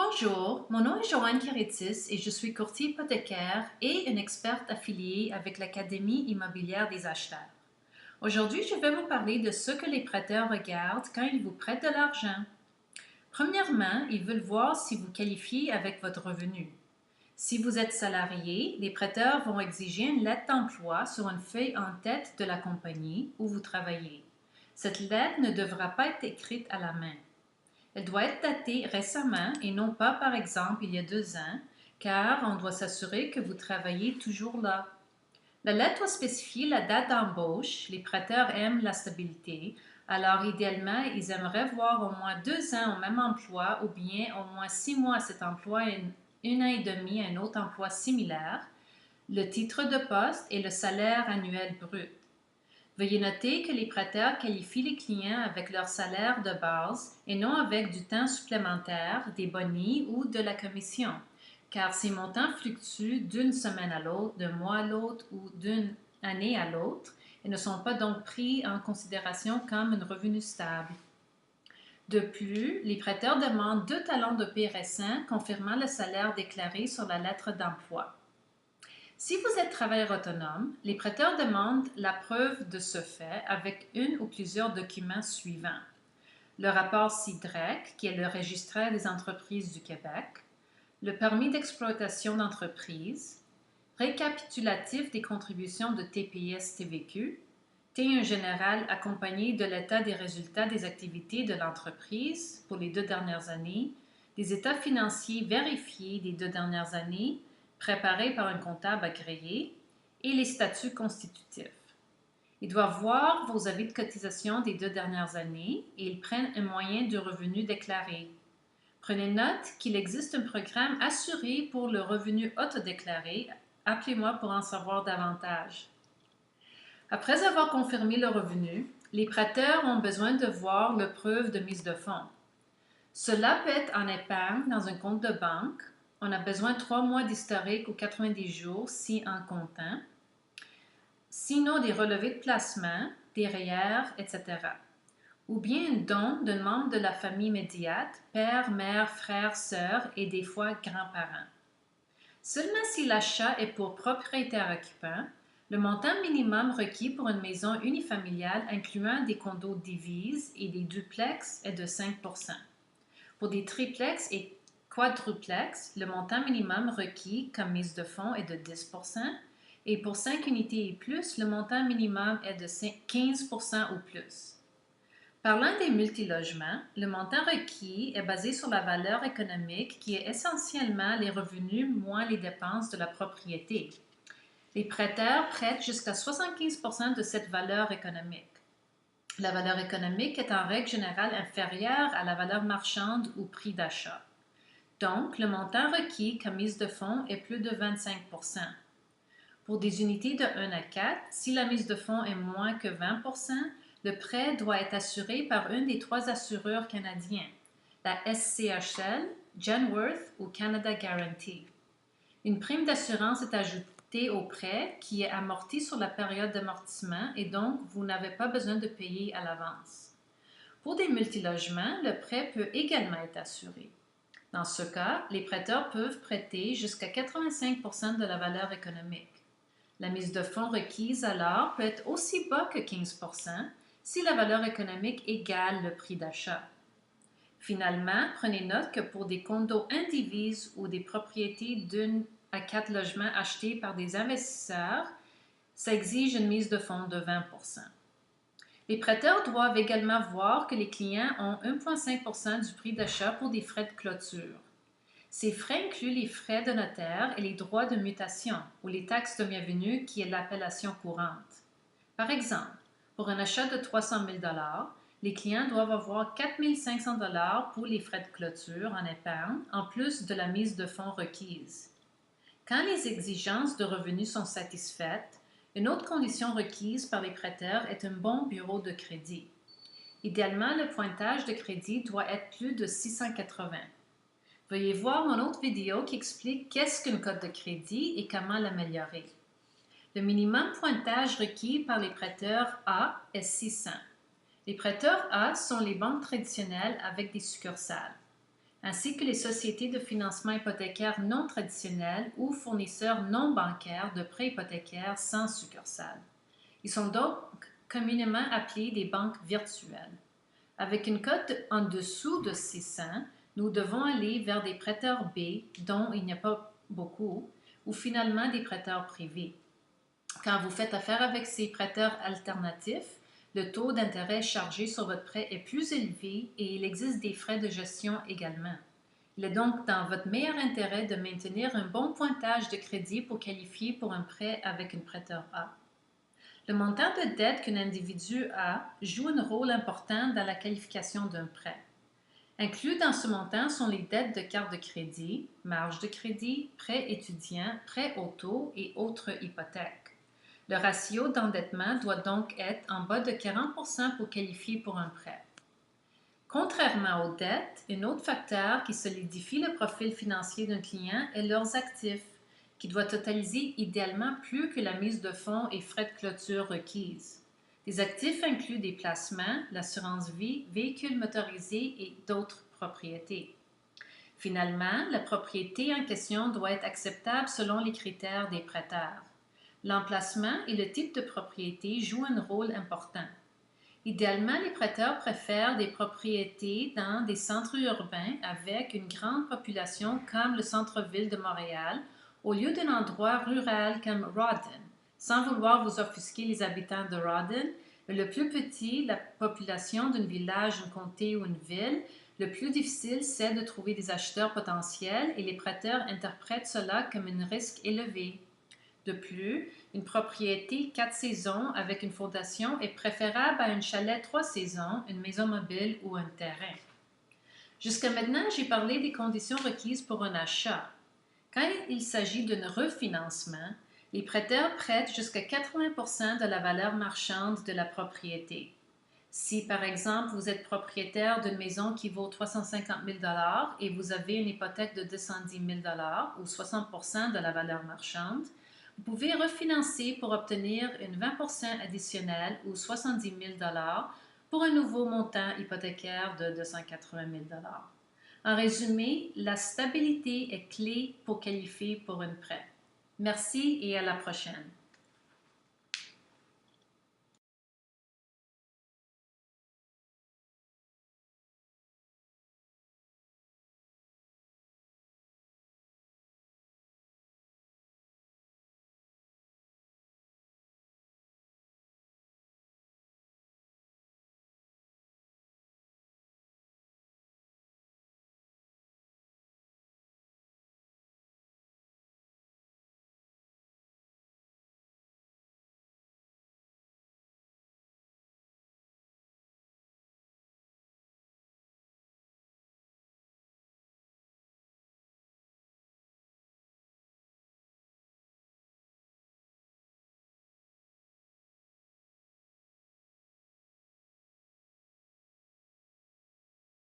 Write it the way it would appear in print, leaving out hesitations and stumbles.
Bonjour, mon nom est Joanne Caritis et je suis courtier hypothécaire et une experte affiliée avec l'Académie immobilière des acheteurs. Aujourd'hui, je vais vous parler de ce que les prêteurs regardent quand ils vous prêtent de l'argent. Premièrement, ils veulent voir si vous qualifiez avec votre revenu. Si vous êtes salarié, les prêteurs vont exiger une lettre d'emploi sur une feuille en tête de la compagnie où vous travaillez. Cette lettre ne devra pas être écrite à la main. Elle doit être datée récemment et non pas, par exemple, il y a 2 ans, car on doit s'assurer que vous travaillez toujours là. La lettre doit spécifier la date d'embauche. Les prêteurs aiment la stabilité, alors idéalement, ils aimeraient voir au moins 2 ans au même emploi ou bien au moins 6 mois à cet emploi et 1 an et demi à un autre emploi similaire, le titre de poste et le salaire annuel brut. Veuillez noter que les prêteurs qualifient les clients avec leur salaire de base et non avec du temps supplémentaire, des bonnies ou de la commission, car ces montants fluctuent d'une semaine à l'autre, d'un mois à l'autre ou d'une année à l'autre et ne sont pas donc pris en considération comme un revenu stable. De plus, les prêteurs demandent 2 talons de paie récents confirmant le salaire déclaré sur la lettre d'emploi. Si vous êtes travailleur autonome, les prêteurs demandent la preuve de ce fait avec une ou plusieurs documents suivants. Le rapport CIDREC, qui est le registre des entreprises du Québec, le permis d'exploitation d'entreprise, récapitulatif des contributions de TPS-TVQ, T1 général accompagné de l'état des résultats des activités de l'entreprise pour les 2 dernières années, des états financiers vérifiés des 2 dernières années, préparés par un comptable agréé, et les statuts constitutifs. Ils doivent voir vos avis de cotisation des 2 dernières années et ils prennent un moyen de revenu déclaré. Prenez note qu'il existe un programme assuré pour le revenu autodéclaré. Appelez-moi pour en savoir davantage. Après avoir confirmé le revenu, les prêteurs ont besoin de voir le preuve de mise de fonds. Cela peut être en épargne dans un compte de banque. On a besoin de 3 mois d'historique ou 90 jours si en comptant. Sinon des relevés de placement, des REER, etc. Ou bien un don d'un membre de la famille immédiate, père, mère, frère, sœur et des fois grands-parents. Seulement si l'achat est pour propriétaire occupant, le montant minimum requis pour une maison unifamiliale incluant des condos divises et des duplex est de 5 Pour des triplex et quadruplex, le montant minimum requis comme mise de fonds est de 10 et pour 5 unités et plus, le montant minimum est de 15 ou plus. Parlant des multilogements, le montant requis est basé sur la valeur économique qui est essentiellement les revenus moins les dépenses de la propriété. Les prêteurs prêtent jusqu'à 75 de cette valeur économique. La valeur économique est en règle générale inférieure à la valeur marchande ou prix d'achat. Donc, le montant requis comme mise de fonds est plus de 25 Pour des unités de 1 à 4, si la mise de fonds est moins que 20 le prêt doit être assuré par une des 3 assureurs canadiens, la SCHL, Genworth ou Canada Guarantee. Une prime d'assurance est ajoutée au prêt qui est amorti sur la période d'amortissement et donc vous n'avez pas besoin de payer à l'avance. Pour des multilogements, le prêt peut également être assuré. Dans ce cas, les prêteurs peuvent prêter jusqu'à 85 de la valeur économique. La mise de fonds requise alors peut être aussi bas que 15 si la valeur économique égale le prix d'achat. Finalement, prenez note que pour des condos indivises ou des propriétés d'1 à 4 logements achetés par des investisseurs, ça exige une mise de fonds de 20 Les prêteurs doivent également voir que les clients ont 1,5 du prix d'achat pour des frais de clôture. Ces frais incluent les frais de notaire et les droits de mutation ou les taxes de bienvenue qui est l'appellation courante. Par exemple, pour un achat de 300 000 les clients doivent avoir 4 500 pour les frais de clôture en épargne, en plus de la mise de fonds requise. Quand les exigences de revenus sont satisfaites, une autre condition requise par les prêteurs est un bon bureau de crédit. Idéalement, le pointage de crédit doit être plus de 680. Veuillez voir mon autre vidéo qui explique qu'est-ce qu'une cote de crédit et comment l'améliorer. Le minimum pointage requis par les prêteurs A est 600. Les prêteurs A sont les banques traditionnelles avec des succursales. ainsi que les sociétés de financement hypothécaire non traditionnelles ou fournisseurs non bancaires de prêts hypothécaires sans succursale. Ils sont donc communément appelés des banques virtuelles. Avec une cote en dessous de 600, nous devons aller vers des prêteurs B, dont il n'y a pas beaucoup, ou finalement des prêteurs privés. Quand vous faites affaire avec ces prêteurs alternatifs, le taux d'intérêt chargé sur votre prêt est plus élevé et il existe des frais de gestion également. Il est donc dans votre meilleur intérêt de maintenir un bon pointage de crédit pour qualifier pour un prêt avec un prêteur A. Le montant de dette qu'un individu a joue un rôle important dans la qualification d'un prêt. Inclus dans ce montant sont les dettes de carte de crédit, marge de crédit, prêt étudiant, prêt auto et autres hypothèques. Le ratio d'endettement doit donc être en bas de 40% pour qualifier pour un prêt. Contrairement aux dettes, un autre facteur qui solidifie le profil financier d'un client est leurs actifs, qui doit totaliser idéalement plus que la mise de fonds et frais de clôture requises. Les actifs incluent des placements, l'assurance vie, véhicules motorisés et d'autres propriétés. Finalement, la propriété en question doit être acceptable selon les critères des prêteurs. L'emplacement et le type de propriété jouent un rôle important. Idéalement, les prêteurs préfèrent des propriétés dans des centres urbains avec une grande population comme le centre-ville de Montréal, au lieu d'un endroit rural comme Rawdon. Sans vouloir vous offusquer les habitants de Rawdon, le plus petit la population d'un village, un comté ou une ville, le plus difficile c'est de trouver des acheteurs potentiels et les prêteurs interprètent cela comme un risque élevé. De plus, une propriété 4 saisons avec une fondation est préférable à un chalet 3 saisons, une maison mobile ou un terrain. Jusqu'à maintenant, j'ai parlé des conditions requises pour un achat. Quand il s'agit d'un refinancement, les prêteurs prêtent jusqu'à 80% de la valeur marchande de la propriété. Si, par exemple, vous êtes propriétaire d'une maison qui vaut 350 000 et vous avez une hypothèque de 210 000 ou 60% de la valeur marchande, vous pouvez refinancer pour obtenir une 20% additionnelle ou 70 000 pour un nouveau montant hypothécaire de 280 000 En résumé, la stabilité est clé pour qualifier pour un prêt. Merci et à la prochaine.